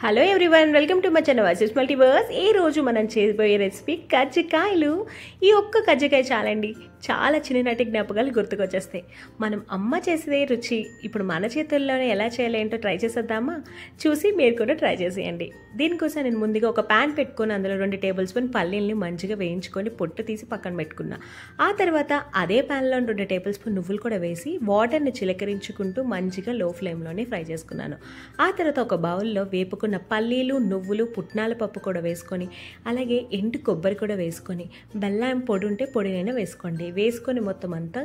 Hello everyone, welcome to my channel voices multiverse. ఈ రోజు మనం చేయబోయే రెసిపీ కజ్జికాయలు. ఈ ఒక్క కజ్జికాయ చాలండి, చాలా చిన్ననాటి జ్ఞాపకాలు గుర్తుకొచ్చేస్తాయి. మనం అమ్మ చేసే రుచి ఇప్పుడు మన చేతుల్లోనే ఎలా చేయాలి ఏంటో ట్రై చేసేద్దామా? చూసి మీరు కూడా ట్రై చేసేయండి. దీనికోసం నేను ముందుగా ఒక ప్యాన్ పెట్టుకొని అందులో 2 టేబుల్ స్పూన్ పల్లీల్ని మంచిగా వేయించుకొని పొట్టు తీసి పక్కన పెట్టుకున్నా. ఆ తర్వాత అదే ప్యాన్లో 2 టేబుల్ స్పూన్ నువ్వులు కూడా వేసి వాటర్ని చిలకరించుకుంటూ మంచిగా లో ఫ్లేమ్లోనే ఫ్రై చేసుకున్నాను. ఆ తర్వాత ఒక బౌల్లో వేపుకున్న పల్లీలు, నువ్వులు, పుట్నాల పప్పు కూడా వేసుకొని, అలాగే ఎండు కొబ్బరి కూడా వేసుకొని, బెల్లం పొడి ఉంటే పొడినైనా వేసుకొని మొత్తం అంతా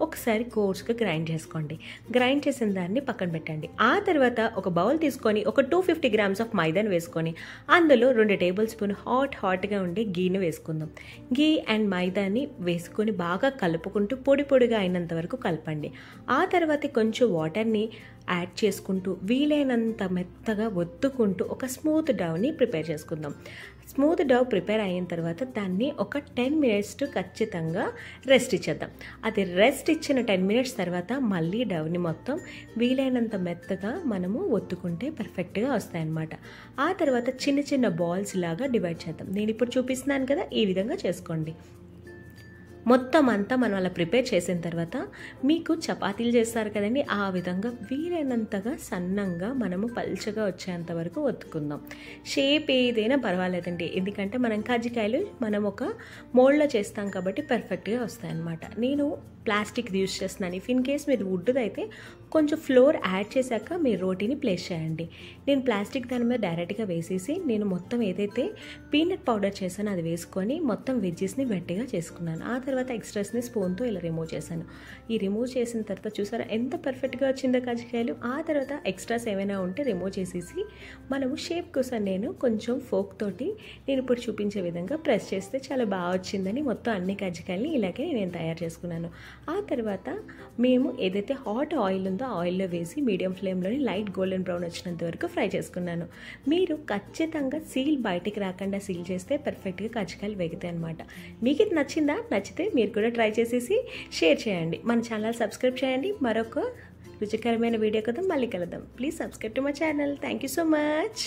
ఒకసారి కోర్స్గా గ్రైండ్ చేసుకోండి. గ్రైండ్ చేసిన దాన్ని పక్కన పెట్టండి. ఆ తర్వాత ఒక బౌల్ తీసుకొని ఒక 250 గ్రామ్స్ ఆఫ్ మైదాని వేసుకొని అందులో 2 టేబుల్ స్పూన్ హాట్గా ఉండే గీని వేసుకుందాం. గీ అండ్ మైదాని వేసుకొని బాగా కలుపుకుంటూ పొడిగా అయినంత వరకు కలపండి. ఆ తర్వాత కొంచెం వాటర్ని యాడ్ చేసుకుంటూ వీలైనంత మెత్తగా ఒత్తుకుంటూ ఒక స్మూత్ డౌని ప్రిపేర్ చేసుకుందాం. స్మూత్ డౌ ప్రిపేర్ అయిన తర్వాత దాన్ని ఒక 10 మినిట్స్ ఖచ్చితంగా రెస్ట్ ఇచ్చేద్దాం. అది రెస్ట్ ఇచ్చిన 10 మినిట్స్ తర్వాత మళ్ళీ డౌని మొత్తం వీలైనంత మెత్తగా మనము ఒత్తుకుంటే పర్ఫెక్ట్గా వస్తాయన్నమాట. ఆ తర్వాత చిన్న బాల్స్ లాగా డివైడ్ చేద్దాం. నేను ఇప్పుడు చూపిస్తున్నాను కదా, ఈ విధంగా చేసుకోండి. మొత్తం అంతా మనం అలా ప్రిపేర్ చేసిన తర్వాత మీకు చపాతీలు చేస్తారు కదండి, ఆ విధంగా వీలైనంతగా సన్నంగా మనము పల్చగా వచ్చేంత వరకు ఒత్తుకుందాం. షేప్ ఏదైనా పర్వాలేదండి, ఎందుకంటే మనం కజ్జికాయలు మనం ఒక మోల్డ్లో చేస్తాం కాబట్టి పర్ఫెక్ట్గా వస్తాయన్నమాట. నేను ప్లాస్టిక్ యూజ్ చేస్తున్నాను. ఇఫ్ ఇన్ కేస్ మీరు వుడ్ది అయితే కొంచెం ఫ్లోర్ యాడ్ చేశాక మీరు రోటీని ప్లేస్ చేయండి. నేను ప్లాస్టిక్ దాని మీద డైరెక్ట్గా వేసేసి నేను మొత్తం ఏదైతే పీనట్ పౌడర్ చేశానో అది వేసుకొని మొత్తం వెజ్జెస్ని వెట్టిగా చేసుకున్నాను. ఆ తర్వాత ఎక్స్ట్రాస్ని స్పూన్తో ఇలా రిమూవ్ చేశాను. ఈ రిమూవ్ చేసిన తర్వాత చూసారా ఎంత పర్ఫెక్ట్గా వచ్చిందో కజ్జికాయలు. ఆ తర్వాత ఎక్స్ట్రాస్ ఏమైనా ఉంటే రిమూవ్ చేసేసి మనము షేప్ కోసం నేను కొంచెం ఫోక్ తోటి నేను ఇప్పుడు చూపించే విధంగా ప్రెస్ చేస్తే చాలా బాగా వచ్చిందని మొత్తం అన్ని కజ్జికాయలని ఇలాగే నేను తయారు చేసుకున్నాను. ఆ తర్వాత మేము ఏదైతే హాట్ ఆయిల్ ఉందో ఆయిల్లో వేసి మీడియం ఫ్లేమ్లోని లైట్ గోల్డెన్ బ్రౌన్ వచ్చినంత వరకు ఫ్రై చేసుకున్నాను. మీరు ఖచ్చితంగా సీల్ బయటికి రాకుండా సీల్ చేస్తే పర్ఫెక్ట్గా కజ్జికాయలు వేగుతాయి అనమాట. మీకు ఇది నచ్చిందా? నచ్చితే మీరు కూడా ట్రై చేసేసి షేర్ చేయండి. మన ఛానల్ సబ్స్క్రైబ్ చేయండి. మరొక రుచికరమైన వీడియో కదా మళ్ళీ కలుద్దాం. Please subscribe to my channel. Thank you so much.